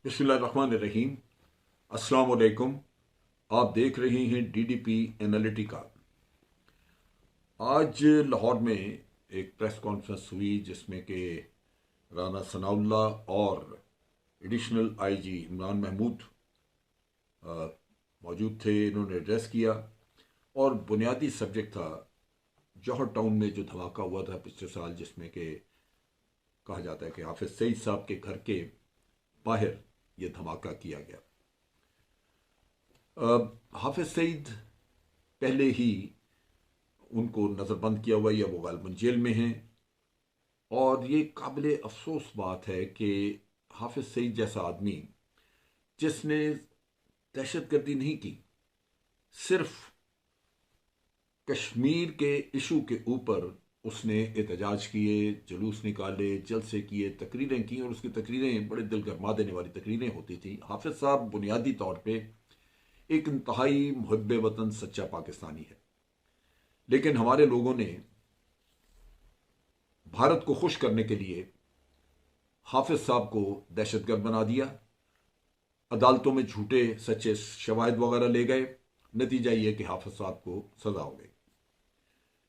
बिस्मिल्लाहिर्रहमानिर्रहीम। अस्सलाम वालेकुम। आप देख रहे हैं डीडीपी एनालिटिका। आज लाहौर में एक प्रेस कॉन्फ्रेंस हुई जिसमें कि राना सनाउल्लाह और एडिशनल आईजी इमरान महमूद मौजूद थे। इन्होंने एड्रेस किया और बुनियादी सब्जेक्ट था जौहर टाउन में जो धमाका हुआ था पिछले साल, जिसमें कि कहा जाता है कि हाफिज सईद साहब के घर के बाहर यह धमाका किया गया। हाफिज सईद पहले ही उनको नज़रबंद किया हुआ, या वो गालिबन जेल में हैं। और ये काबिल अफसोस बात है कि हाफिज सईद जैसा आदमी जिसने दहशतगर्दी नहीं की, सिर्फ कश्मीर के इशू के ऊपर उसने एहतजाज किए, जुलूस निकाले, जलसे किए, तकरीरें की, और उसकी तकरीरें बड़े दिल गरमा देने वाली तकरीरें होती थी। हाफिज साहब बुनियादी तौर पे एक इंतहाई मुहब्बे वतन सच्चा पाकिस्तानी है, लेकिन हमारे लोगों ने भारत को खुश करने के लिए हाफिज साहब को दहशतगर्द बना दिया। अदालतों में झूठे सच्चे शवाहिद वगैरह ले गए। नतीजा ये कि हाफिज साहब को सजा हो गई।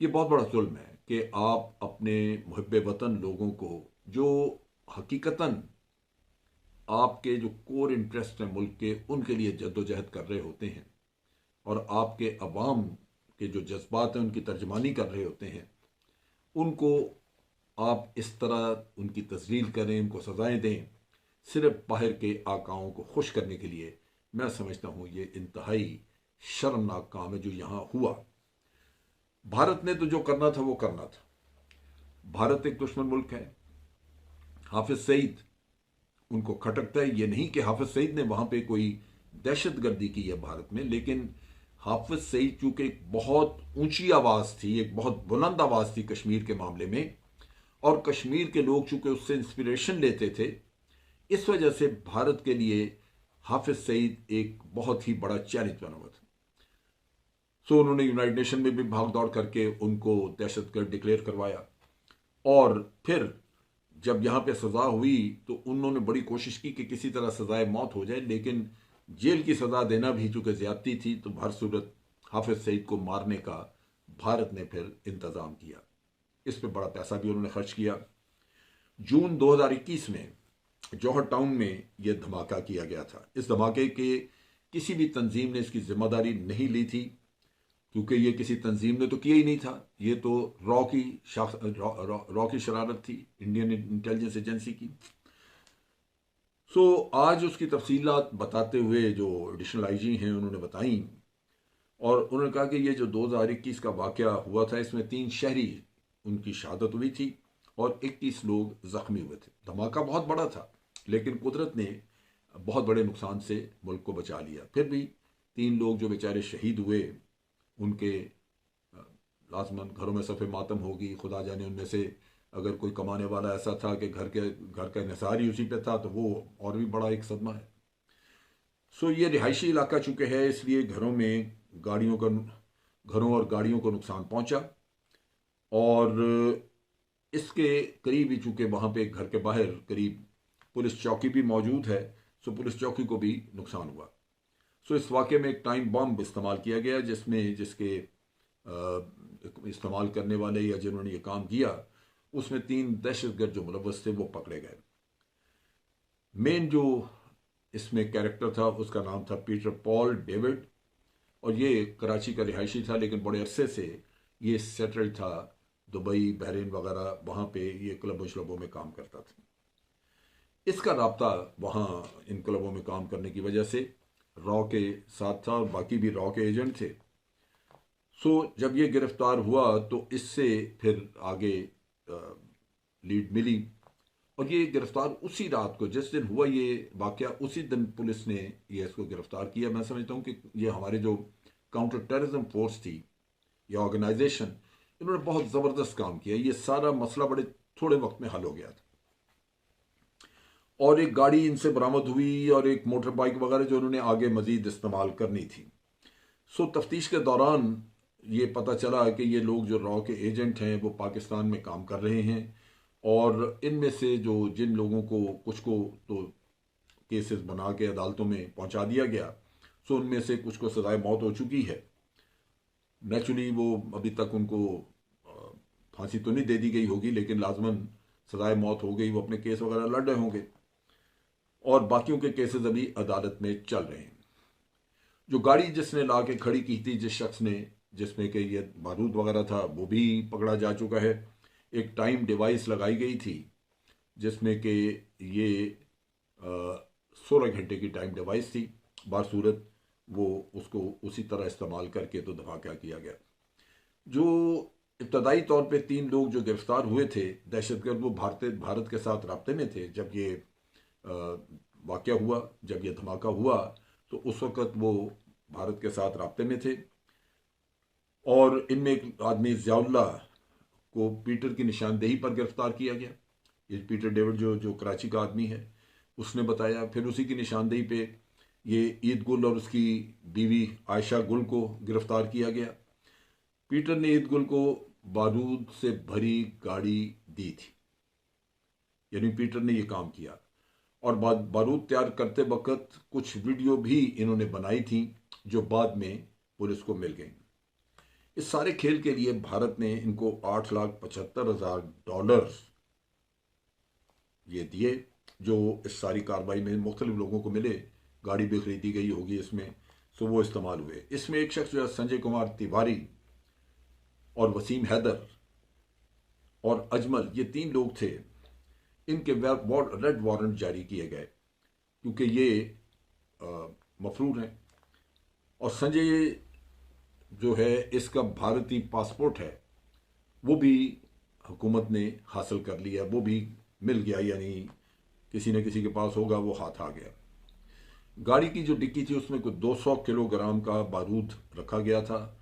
ये बहुत बड़ा जुल्म है कि आप अपने मुहब्बे वतन लोगों को, जो हकीकतन आपके जो कोर इंटरेस्ट हैं मुल्क के, उनके लिए जद्दोजहद कर रहे होते हैं, और आपके अवाम के जो जज्बात हैं उनकी तर्जमानी कर रहे होते हैं, उनको आप इस तरह उनकी तजलील करें, उनको सजाएं दें, सिर्फ बाहर के आकाओं को खुश करने के लिए। मैं समझता हूँ ये इंतहाई शर्मनाक काम है जो यहाँ हुआ। भारत ने तो जो करना था वो करना था। भारत एक दुश्मन मुल्क है। हाफिज सईद उनको खटकता है। ये नहीं कि हाफिज सईद ने वहां पे कोई दहशतगर्दी की है भारत में, लेकिन हाफिज सईद चूंकि एक बहुत ऊंची आवाज थी, एक बहुत बुलंद आवाज थी कश्मीर के मामले में, और कश्मीर के लोग चूंकि उससे इंस्पिरेशन लेते थे, इस वजह से भारत के लिए हाफिज सईद एक बहुत ही बड़ा चैलेंज बना हुआ था। सो उन्होंने यूनाइटेड नेशन में भी भाग दौड़ करके उनको दहशतगर्द डिक्लेयर करवाया। और फिर जब यहाँ पे सजा हुई तो उन्होंने बड़ी कोशिश की कि किसी तरह सजाए मौत हो जाए, लेकिन जेल की सजा देना भी चूंकि ज्यादती थी, तो हर सूरत हाफिज सईद को मारने का भारत ने फिर इंतजाम किया। इस पर बड़ा पैसा भी उन्होंने खर्च किया। जून 2021 में जौहर टाउन में यह धमाका किया गया था। इस धमाके के किसी भी तंजीम ने इसकी जिम्मेदारी नहीं ली थी, क्योंकि ये किसी तंजीम ने तो किया ही नहीं था। ये तो रॉ की शरारत थी, इंडियन इंटेलिजेंस एजेंसी की। सो आज उसकी तफसीलात बताते हुए जो एडिशनल आईजी हैं उन्होंने बताई, और उन्होंने कहा कि ये जो 2021 का वाकया हुआ था, इसमें 3 शहरी उनकी शहादत हुई थी और 21 लोग जख्मी हुए थे। धमाका बहुत बड़ा था, लेकिन कुदरत ने बहुत बड़े नुकसान से मुल्क को बचा लिया। फिर भी 3 लोग जो बेचारे शहीद हुए, उनके लाजमन घरों में सफ़े मातम होगी। खुदा जाने उनमें से अगर कोई कमाने वाला ऐसा था कि घर का निसार ही उसी पे था, तो वो और भी बड़ा एक सदमा है। सो ये रिहायशी इलाका चूंकि है, इसलिए घरों और गाड़ियों को नुकसान पहुंचा। और इसके करीब ही चूंकि वहां पे घर के बाहर करीब पुलिस चौकी भी मौजूद है, सो पुलिस चौकी को भी नुकसान हुआ। सो इस वाक़े में एक टाइम बम इस्तेमाल किया गया, जिसके इस्तेमाल करने वाले या जिन्होंने ये काम किया, उसमें 3 दहशतगर्द जो मुलव्वस थे वो पकड़े गए। मेन जो इसमें कैरेक्टर था उसका नाम था पीटर पॉल डेविड, और ये कराची का रिहायशी था, लेकिन बड़े अरसे से ये सेटल्ड था दुबई, बहरीन वगैरह, वहाँ पे ये क्लबों शलबों में काम करता था। इसका राब्ता वहाँ इन क्लबों में काम करने की वजह से रॉ के साथ था, और बाकी भी रॉ के एजेंट थे। सो जब ये गिरफ्तार हुआ तो इससे फिर आगे लीड मिली, और ये गिरफ्तार उसी रात को, जिस दिन हुआ ये वाकया, उसी दिन पुलिस ने ये इसको गिरफ्तार किया। मैं समझता हूँ कि ये हमारे जो काउंटर टेररिज्म फोर्स थी या ऑर्गेनाइजेशन, इन्होंने बहुत ज़बरदस्त काम किया। ये सारा मसला बड़े थोड़े वक्त में हल हो गया था। और एक गाड़ी इनसे बरामद हुई और एक मोटर बाइक वगैरह जो उन्होंने आगे मजीद इस्तेमाल करनी थी। सो तफ्तीश के दौरान ये पता चला कि ये लोग जो रॉ के एजेंट हैं वो पाकिस्तान में काम कर रहे हैं, और इनमें से जो जिन लोगों को, कुछ को तो केसेस बना के अदालतों में पहुंचा दिया गया। सो उनमें से कुछ को सजाए मौत हो चुकी है। नेचुरली वो अभी तक उनको फांसी तो नहीं दे दी गई होगी, लेकिन लाजमन सजाए मौत हो गई, वो अपने केस वगैरह लड़ रहे होंगे। और बाकियों के केसेस अभी अदालत में चल रहे हैं। जो गाड़ी जिसने ला के खड़ी की थी, जिस शख्स ने, जिसमें कि ये बारूद वगैरह था, वो भी पकड़ा जा चुका है। एक टाइम डिवाइस लगाई गई थी जिसमें कि ये 16 घंटे की टाइम डिवाइस थी। बासूरत वो उसको उसी तरह इस्तेमाल करके तो धमाका किया गया। जो इब्तदाई तौर पे 3 लोग जो गिरफ्तार हुए थे दहशतगर्द, वो भारत के साथ राब्ते में थे। जब ये वाक़या हुआ, जब ये धमाका हुआ, तो उस वक़्त वो भारत के साथ राब्ते में थे। और इनमें एक आदमी ज़ियाउल्लाह को पीटर की निशानदेही पर गिरफ्तार किया गया। ये पीटर डेविड जो कराची का आदमी है, उसने बताया। फिर उसी की निशानदेही पे ये ईद गुल और उसकी बीवी आयशा गुल को गिरफ्तार किया गया। पीटर ने ईद गुल को बारूद से भरी गाड़ी दी थी, यानी पीटर ने ये काम किया। और बारूद तैयार करते वक्त कुछ वीडियो भी इन्होंने बनाई थी जो बाद में पुलिस को मिल गई। इस सारे खेल के लिए भारत ने इनको $8,75,000 ये दिए, जो इस सारी कार्रवाई में मुख्तलिफ लोगों को मिले। गाड़ी भी खरीदी गई होगी इसमें, सो वो इस्तेमाल हुए। इसमें एक शख्स जो है संजय कुमार तिवारी और वसीम हैदर और अजमल, ये 3 लोग थे। इनके रेड वारंट जारी किए गए क्योंकि ये मफरूर हैं। और संजय जो है, इसका भारतीय पासपोर्ट है, वो भी हुकूमत ने हासिल कर लिया, वो भी मिल गया, यानी किसी न किसी के पास होगा, वो हाथ आ गया। गाड़ी की जो डिक्की थी उसमें कुछ 200 किलोग्राम का बारूद रखा गया था।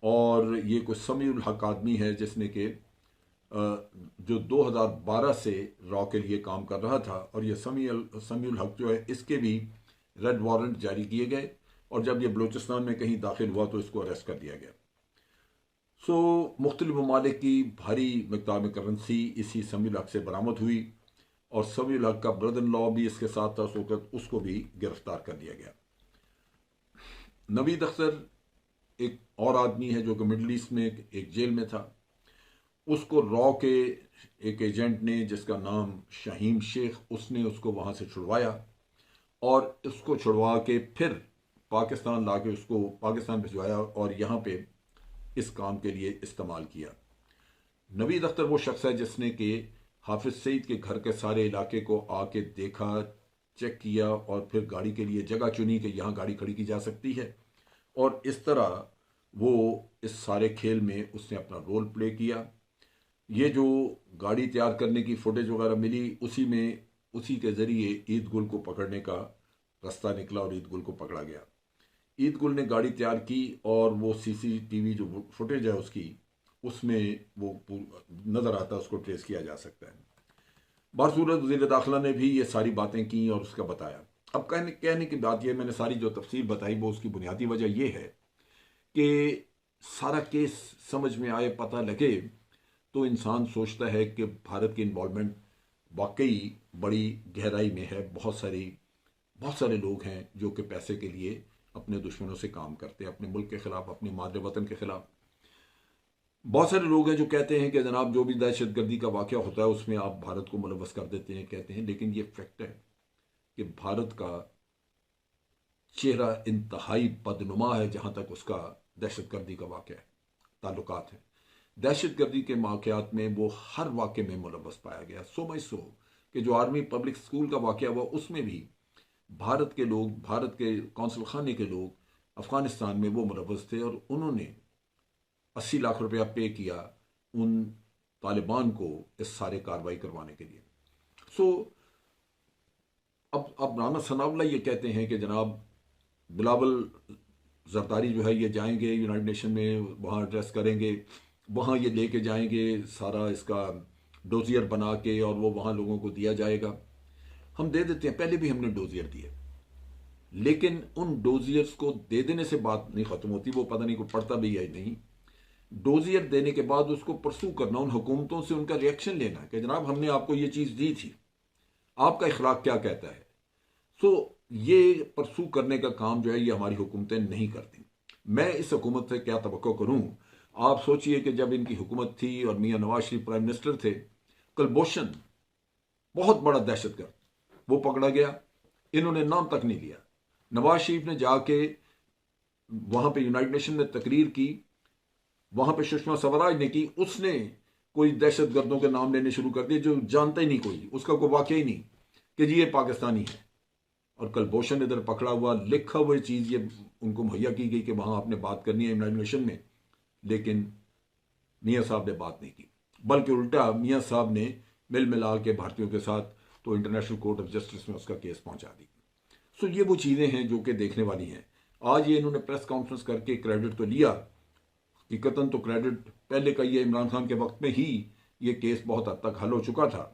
और ये कुछ समीउल हक आदमी है जिसने कि जो 2012 से रॉ के लिए काम कर रहा था। और ये समीउल हक जो है, इसके भी रेड वारंट जारी किए गए। और जब ये बलूचिस्तान में कहीं दाखिल हुआ तो इसको अरेस्ट कर दिया गया। सो मुख्तलिफ ममालिक की भारी मिकदार में करेंसी इसी समीउल हक से बरामद हुई। और समीउल हक का ब्रदर इन लॉ भी इसके साथ था, उसको भी गिरफ्तार कर दिया गया। नवीद अख्तर एक और आदमी है जो कि मिडल ईस्ट में एक जेल में था। उसको रॉ के एक एजेंट ने, जिसका नाम शाहीम शेख, उसने उसको वहां से छुड़वाया और उसको छुड़वा के फिर पाकिस्तान ला के उसको पाकिस्तान भिजवाया और यहाँ पे इस काम के लिए इस्तेमाल किया। नवीद अख्तर वो शख्स है जिसने कि हाफिज सईद के घर के सारे इलाके को आके देखा, चेक किया और फिर गाड़ी के लिए जगह चुनी कि यहाँ गाड़ी खड़ी की जा सकती है। और इस तरह वो इस सारे खेल में उसने अपना रोल प्ले किया। ये जो गाड़ी तैयार करने की फुटेज वगैरह मिली, उसी के ज़रिए ईद गुल को पकड़ने का रास्ता निकला और ईद गुल को पकड़ा गया। ईद गुल ने गाड़ी तैयार की और वो CCTV जो फुटेज है उसमें वो नज़र आता है, उसको ट्रेस किया जा सकता है। बासूरत वज़ीर दाखिला ने भी ये सारी बातें की और उसका बताया। अब कहने की बात यह, मैंने सारी जो तफसील बताई वो उसकी बुनियादी वजह यह है कि सारा केस समझ में आए, पता लगे, तो इंसान सोचता है कि भारत की इन्वॉल्वमेंट वाकई बड़ी गहराई में है। बहुत सारे लोग हैं जो कि पैसे के लिए अपने दुश्मनों से काम करते हैं, अपने मुल्क के खिलाफ, अपने मादरे वतन के खिलाफ। बहुत सारे लोग हैं जो कहते हैं कि जनाब जो भी दहशतगर्दी का वाक़या होता है उसमें आप भारत को मुलव्वस कर देते हैं, कहते हैं। लेकिन ये फैक्ट है कि भारत का चेहरा इंतहाई बदनुमा है जहाँ तक उसका दहशतगर्दी का वाक़या है, ताल्लुकात है। दहशतगर्दी के वाक़यात में वो हर वाक़े में मुलव्वस पाया गया। सो मच सो कि जो आर्मी पब्लिक स्कूल का वाक़या हुआ उसमें भी भारत के लोग, भारत के कौंसल खाने के लोग अफगानिस्तान में वो मुलव्वस थे और उन्होंने 80 लाख रुपया पे किया उन तालिबान को इस सारे कार्रवाई करवाने के लिए। सो अब राना सनाउल्लाह ये कहते हैं कि जनाब बिलावल जरदारी जो है ये जाएंगे यूनाइटेड नेशन में, वहाँ एड्रेस करेंगे, वहाँ ये लेके जाएंगे सारा इसका डोजियर बना के और वो वहाँ लोगों को दिया जाएगा। हम दे देते हैं, पहले भी हमने डोजियर दिए, लेकिन उन डोजियर्स को दे देने से बात नहीं ख़त्म होती। वो पता नहीं को पढ़ता भी है नहीं। डोजियर देने के बाद उसको परसू करना, उन हुकूमतों से उनका रिएक्शन लेना कि जनाब हमने आपको ये चीज़ दी थी, आपका इखलाक क्या कहता है। सो ये परसू करने का काम जो है ये हमारी हुकूमतें नहीं करती। मैं इस हुकूमत से क्या तवक्को करूं? आप सोचिए कि जब इनकी हुकूमत थी और मियां नवाज शरीफ प्राइम मिनिस्टर थे, कुलभूषण बहुत बड़ा दहशतगर्द वो पकड़ा गया, इन्होंने नाम तक नहीं लिया। नवाज शरीफ ने जाके वहां पे यूनाइटेड नेशन में तकरीर की, वहां पे सुषमा स्वराज ने की, उसने कोई दहशतगर्दों के नाम लेने शुरू कर दिए जो जानता ही नहीं, कोई उसका कोई वाकया ही नहीं कि जी ये पाकिस्तानी है। और कुलभूषण इधर पकड़ा हुआ, लिखा हुआ चीज ये उनको मुहैया की गई कि वहां आपने बात करनी है यूनाइटेड नेशन में, लेकिन मियाँ साहब ने बात नहीं की, बल्कि उल्टा मियाँ साहब ने मिल मिला के भारतीयों के साथ तो इंटरनेशनल कोर्ट ऑफ जस्टिस में उसका केस पहुंचा दी। सो ये वो चीज़ें हैं जो कि देखने वाली हैं। आज ये इन्होंने प्रेस कॉन्फ्रेंस करके क्रेडिट तो लिया, हकीकतन तो क्रेडिट पहले का, ये इमरान खान के वक्त में ही ये केस बहुत हद तक हल हो चुका था,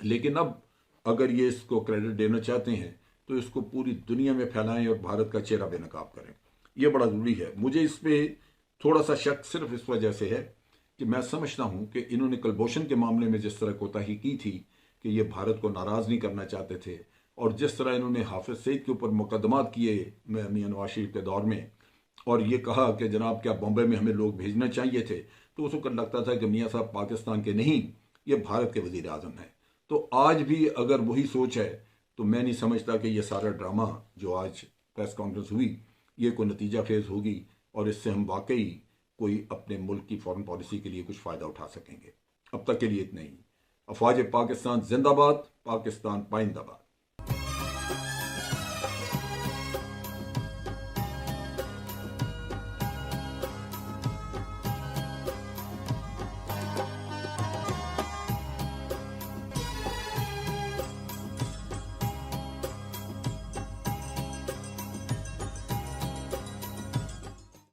लेकिन अब अगर ये इसको क्रेडिट देना चाहते हैं तो इसको पूरी दुनिया में फैलाएं और भारत का चेहरा बेनकाब करें। यह बड़ा ज़रूरी है। मुझे इस पर थोड़ा सा शक सिर्फ इस वजह से है कि मैं समझता हूं कि इन्होंने कुलभूषण के मामले में जिस तरह कोताही की थी कि ये भारत को नाराज़ नहीं करना चाहते थे, और जिस तरह इन्होंने हाफिज सईद के ऊपर मुकदमात किए मियां नवाज शरीफ के दौर में, और ये कहा कि जनाब क्या बॉम्बे में हमें लोग भेजना चाहिए थे, तो उस वक्त लगता था कि मियाँ साहब पाकिस्तान के नहीं, ये भारत के वजीर आजम है। तो आज भी अगर वही सोच है तो मैं नहीं समझता कि ये सारा ड्रामा जो आज प्रेस कॉन्फ्रेंस हुई ये कोई नतीजा फेज होगी और इससे हम वाकई कोई अपने मुल्क की फॉरेन पॉलिसी के लिए कुछ फ़ायदा उठा सकेंगे। अब तक के लिए इतना ही। अफवाज पाकिस्तान जिंदाबाद, पाकिस्तान पाइंदाबाद।